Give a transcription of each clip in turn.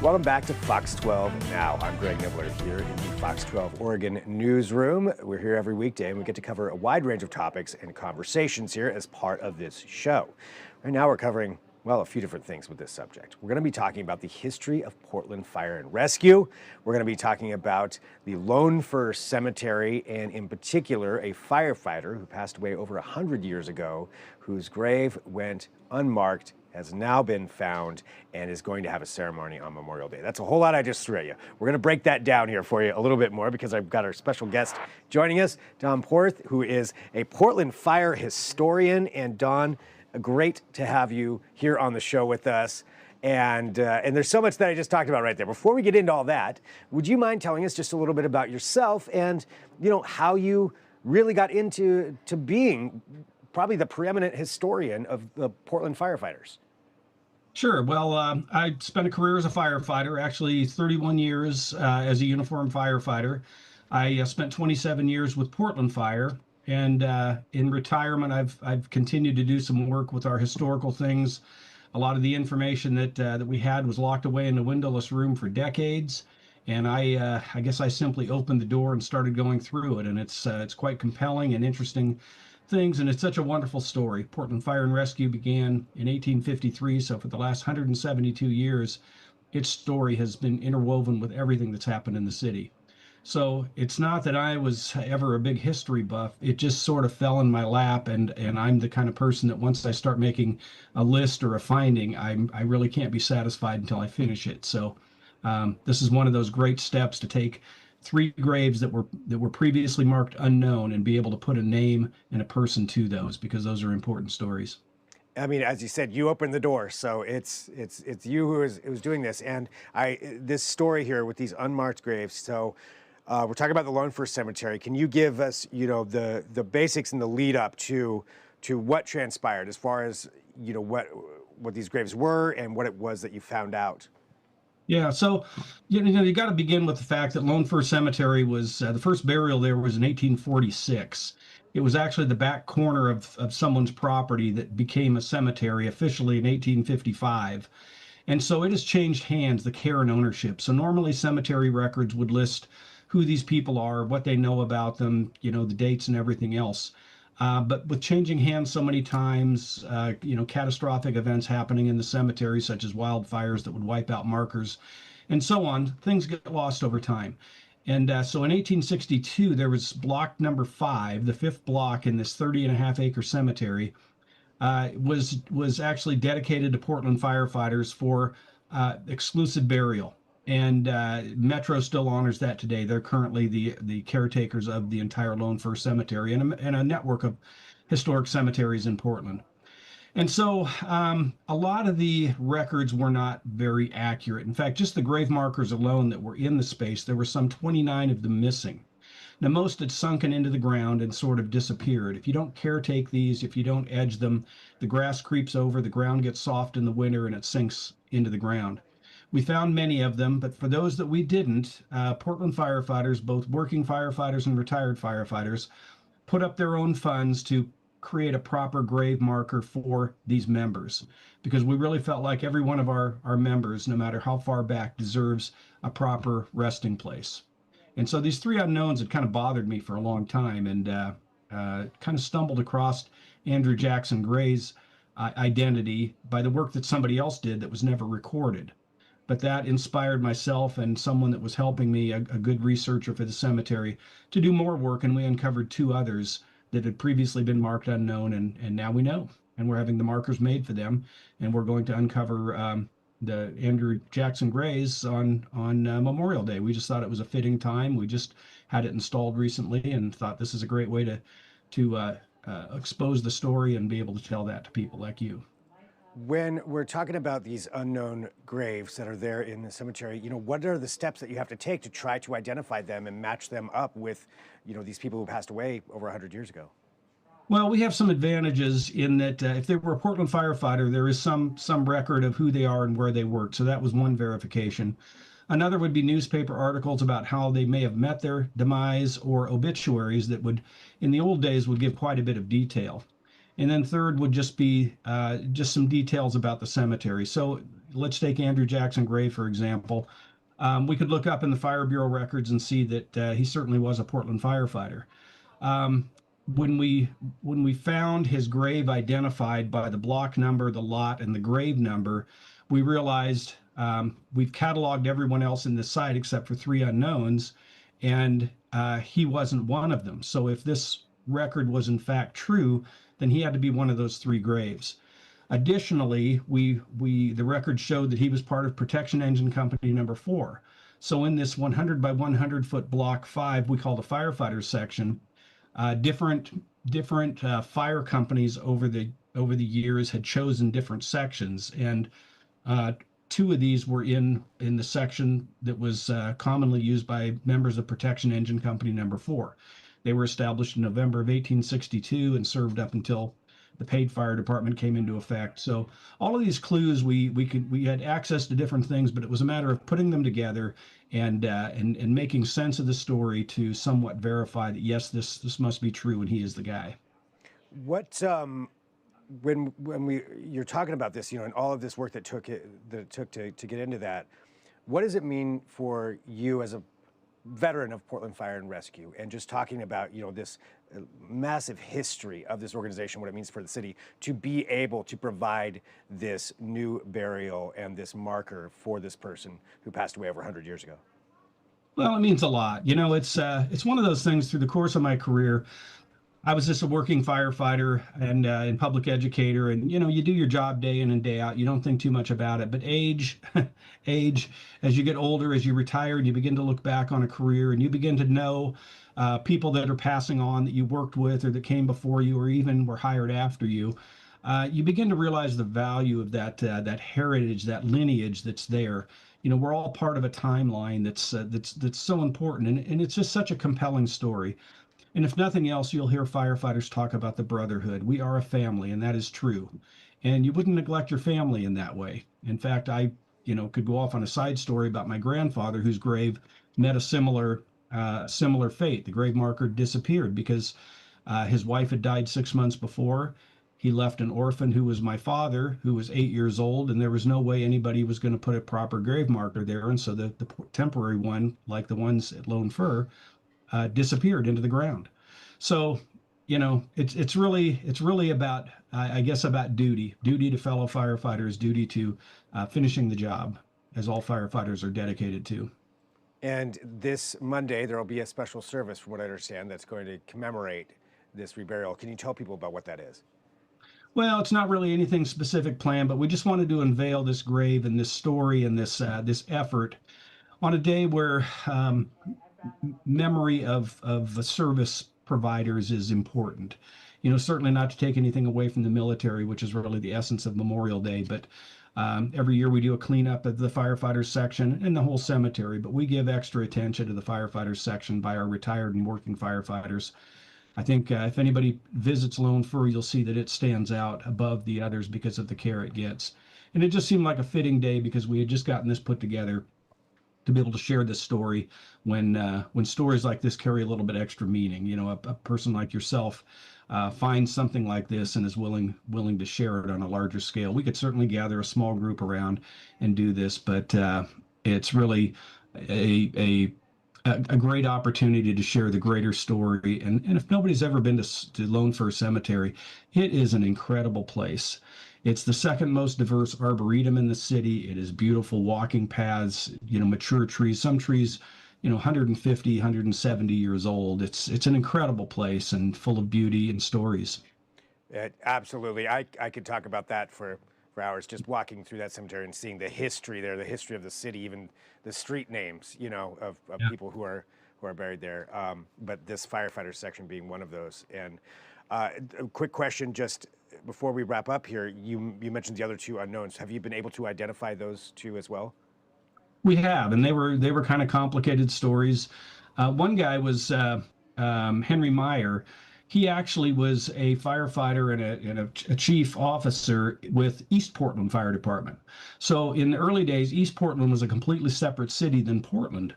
Welcome back to Fox 12 Now. I'm Greg Nibbler here in the Fox 12 Oregon newsroom. We're here every weekday and we get to cover a wide range of topics and conversations here as part of this show. Right now we're covering, well, a few different things with this subject. We're going to be talking about the history of Portland Fire and Rescue. We're going to be talking about the Lone Fir Cemetery and in particular a firefighter who passed away over 100 years ago, whose grave went unmarked, has now been found, and is going to have a ceremony on Memorial Day. That's a whole lot I just threw at you. We're going to break that down here for you a little bit more because I've got our special guest joining us, Don Porth, who is a Portland fire historian. And Don, great to have you here on the show with us. And there's so much that I just talked about right there. Before we get into all that, would you mind telling us just a little bit about yourself and, how you really got into being probably the preeminent historian of the Portland firefighters? Sure. Well, I spent a career as a firefighter, actually 31 years as a uniformed firefighter. I spent 27 years with Portland Fire, and in retirement, I've continued to do some work with our historical things. A lot of the information that we had was locked away in the windowless room for decades, and I guess I simply opened the door and started going through it, and it's quite compelling and interesting things, and it's such a wonderful story. Portland Fire and Rescue began in 1853, so for the last 172 years, its story has been interwoven with everything that's happened in the city. So it's not that I was ever a big history buff, it just sort of fell in my lap, and I'm the kind of person that once I start making a list or a finding, I really can't be satisfied until I finish it. So this is one of those great steps to take 3 graves that were previously marked unknown and be able to put a name and a person to those, because those are important stories. I mean, as you said, you opened the door, so it's you who is doing this, and this story here with these unmarked graves. So we're talking about the Lone Fir Cemetery. Can you give us, the basics and the lead up to what transpired as far as what these graves were and what it was that you found out? Yeah, so you got to begin with the fact that Lone Fir Cemetery was the first burial there was in 1846. It was actually the back corner of someone's property that became a cemetery officially in 1855. And so it has changed hands, the care and ownership. So normally cemetery records would list who these people are, what they know about them, the dates and everything else. But with changing hands so many times, catastrophic events happening in the cemetery, such as wildfires that would wipe out markers and so on, things get lost over time. And so in 1862, there was block number 5, the 5th block in this 30.5-acre cemetery, was actually dedicated to Portland firefighters for exclusive burial. And Metro still honors that today. They're currently the caretakers of the entire Lone Fir Cemetery and a network of historic cemeteries in Portland. And so a lot of the records were not very accurate. In fact, just the grave markers alone that were in the space, there were some 29 of them missing. Now, most had sunken into the ground and sort of disappeared. If you don't caretake these, if you don't edge them, the grass creeps over, the ground gets soft in the winter, and it sinks into the ground. We found many of them, but for those that we didn't, Portland firefighters, both working firefighters and retired firefighters, put up their own funds to create a proper grave marker for these members, because we really felt like every one of our members, no matter how far back, deserves a proper resting place. And so these 3 unknowns had kind of bothered me for a long time, and kind of stumbled across Andrew Jackson Gray's identity by the work that somebody else did that was never recorded. But that inspired myself and someone that was helping me, a good researcher for the cemetery, to do more work, and we uncovered 2 others that had previously been marked unknown, and now we know, and we're having the markers made for them, and we're going to uncover the Andrew Jackson Grays on Memorial Day. We just thought it was a fitting time. We just had it installed recently and thought this is a great way to expose the story and be able to tell that to people like you. When we're talking about these unknown graves that are there in the cemetery, what are the steps that you have to take to try to identify them and match them up with, these people who passed away over 100 years ago? Well, we have some advantages in that if they were a Portland firefighter, there is some record of who they are and where they worked. So that was one verification. Another would be newspaper articles about how they may have met their demise, or obituaries that would, in the old days, would give quite a bit of detail. And then third would just be just some details about the cemetery. So let's take Andrew Jackson Gray, for example. We could look up in the Fire Bureau records and see that he certainly was a Portland firefighter. Um, when we found his grave identified by the block number, the lot, and the grave number, we realized we've cataloged everyone else in this site except for three unknowns, and he wasn't one of them. So if this record was in fact true, then he had to be one of those three graves. Additionally, the record showed that he was part of Protection Engine Company number 4. So in this 100 by 100 foot block 5, we call the Firefighters section, different fire companies over the years had chosen different sections, and two of these were in the section that was commonly used by members of Protection Engine Company number 4. They were established in November of 1862 and served up until the paid fire department came into effect. So all of these clues, we had access to different things, but it was a matter of putting them together and making sense of the story to somewhat verify that yes, this must be true and he is the guy. What when you're talking about this, and all of this work that it took to get into that, what does it mean for you as a veteran of Portland Fire and Rescue, and just talking about this massive history of this organization, what it means for the city to be able to provide this new burial and this marker for this person who passed away over 100 years ago? Well, it means a lot. It's one of those things. Through the course of my career, I was just a working firefighter and public educator, and you do your job day in and day out. You don't think too much about it, but age, as you get older, as you retire, and you begin to look back on a career, and you begin to know people that are passing on that you worked with, or that came before you, or even were hired after you. You begin to realize the value of that heritage, that lineage that's there. We're all part of a timeline that's so important, and it's just such a compelling story. And if nothing else, you'll hear firefighters talk about the brotherhood. We are a family, and that is true. And you wouldn't neglect your family in that way. In fact, I could go off on a side story about my grandfather, whose grave met a similar fate. The grave marker disappeared because his wife had died 6 months before. He left an orphan who was my father, who was 8 years old, and there was no way anybody was going to put a proper grave marker there. And so the temporary one, like the ones at Lone Fir, disappeared into the ground. So, it's really about, I guess, about duty to fellow firefighters, duty to finishing the job, as all firefighters are dedicated to. And this Monday, there will be a special service, from what I understand, that's going to commemorate this reburial. Can you tell people about what that is? Well, it's not really anything specific planned, but we just wanted to unveil this grave and this story and this effort on a day where memory of service providers is important. Certainly not to take anything away from the military, which is really the essence of Memorial Day, but every year we do a cleanup of the firefighters section and the whole cemetery, but we give extra attention to the firefighters section by our retired and working firefighters. I think if anybody visits Lone Fir, you'll see that it stands out above the others because of the care it gets. And it just seemed like a fitting day because we had just gotten this put together to be able to share this story when stories like this carry a little bit extra meaning. A person like yourself finds something like this and is willing to share it on a larger scale. We could certainly gather a small group around and do this, but it's really a great opportunity to share the greater story. And if nobody's ever been to Lone Fir Cemetery, it is an incredible place. It's the second most diverse arboretum in the city. It is beautiful walking paths, mature trees, some trees, 150, 170 years old. It's an incredible place and full of beauty and stories. Absolutely. I could talk about that for hours, just walking through that cemetery and seeing the history there, the history of the city, even the street names, of Yeah. people who are buried there. But this firefighter section being one of those. And a quick question, just before we wrap up here, you mentioned the other two unknowns. Have you been able to identify those two as well? We have, and they were kind of complicated stories. One guy was Henry Meyer. He actually was a firefighter and a chief officer with East Portland Fire Department. So in the early days, East Portland was a completely separate city than Portland.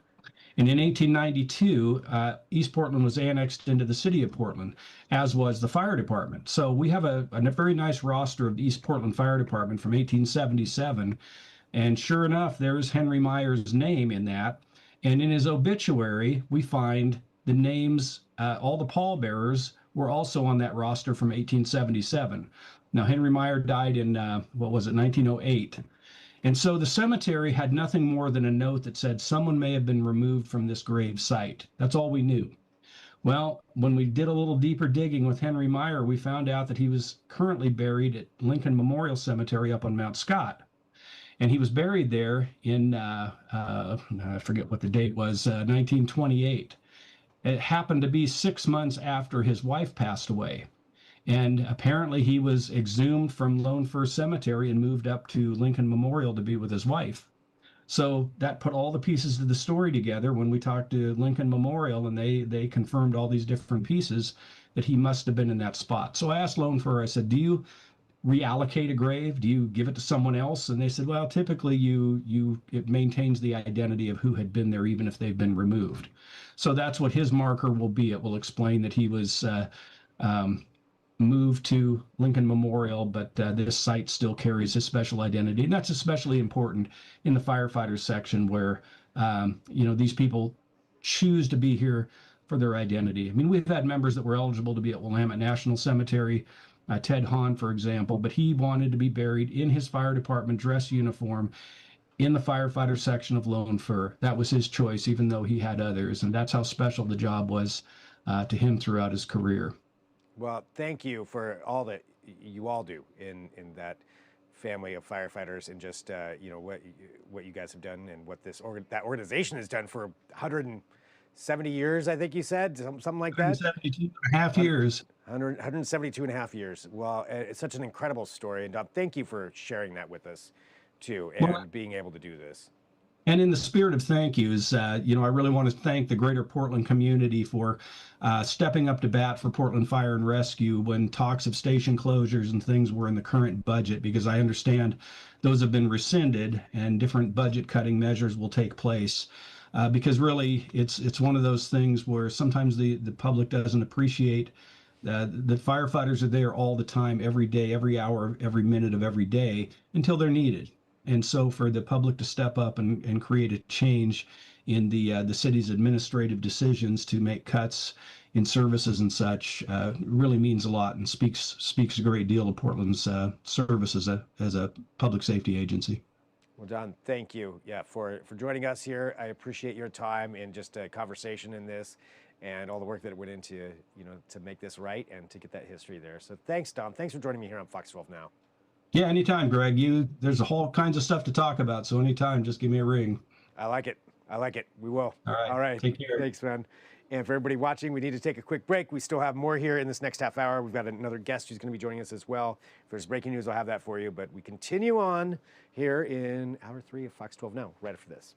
And in 1892, East Portland was annexed into the city of Portland, as was the fire department. So we have a very nice roster of the East Portland Fire Department from 1877 And sure enough, there's Henry Meyer's name in that. And in his obituary, we find the names, all the pallbearers were also on that roster from 1877. Now, Henry Meyer died in, what was it, 1908. And so the cemetery had nothing more than a note that said someone may have been removed from this grave site. That's all we knew. Well, when we did a little deeper digging with Henry Meyer, we found out that he was currently buried at Lincoln Memorial Cemetery up on Mount Scott. And he was buried there in, I forget what the date was, 1928. It happened to be 6 months after his wife passed away. And apparently he was exhumed from Lone Fir Cemetery and moved up to Lincoln Memorial to be with his wife. So that put all the pieces of the story together when we talked to Lincoln Memorial, and they confirmed all these different pieces that he must have been in that spot. So I asked Lone Fir, I said, do you reallocate a grave? Do you give it to someone else? And they said, well, typically it maintains the identity of who had been there, even if they've been removed. So that's what his marker will be. It will explain that he was moved to Lincoln Memorial, but this site still carries his special identity. And that's especially important in the firefighters section where, these people choose to be here for their identity. I mean, we've had members that were eligible to be at Willamette National Cemetery, Ted Hahn, for example, but he wanted to be buried in his fire department dress uniform in the firefighter section of Lone Fir. That was his choice, even though he had others. And that's how special the job was to him throughout his career. Well, thank you for all that you all do in that family of firefighters, and just what you guys have done, and what that organization has done for 170 years, I think you said, something like that. 172 and a half years. 172 and a half years. Well, it's such an incredible story, and thank you for sharing that with us too, and being able to do this. And in the spirit of thank yous, I really want to thank the greater Portland community for stepping up to bat for Portland Fire and Rescue when talks of station closures and things were in the current budget, because I understand those have been rescinded and different budget cutting measures will take place. Because really, it's one of those things where sometimes the public doesn't appreciate the firefighters are there all the time, every day, every hour, every minute of every day until they're needed. And so for the public to step up and create a change in the city's administrative decisions to make cuts in services and such really means a lot, and speaks a great deal of Portland's service as a public safety agency. Well, John, thank you, for joining us here. I appreciate your time and just a conversation in this, and all the work that went into to make this right and to get that history there. So thanks, Dom. Thanks for joining me here on Fox 12 Now. Yeah, anytime, Greg. There's a whole kinds of stuff to talk about, so anytime, just give me a ring. I like it. We will. All right. Take care. Thanks, man. And for everybody watching, we need to take a quick break. We still have more here in this next half hour. We've got another guest who's going to be joining us as well. If there's breaking news, I'll have that for you. But we continue on here in hour 3 of Fox 12 Now, right after this.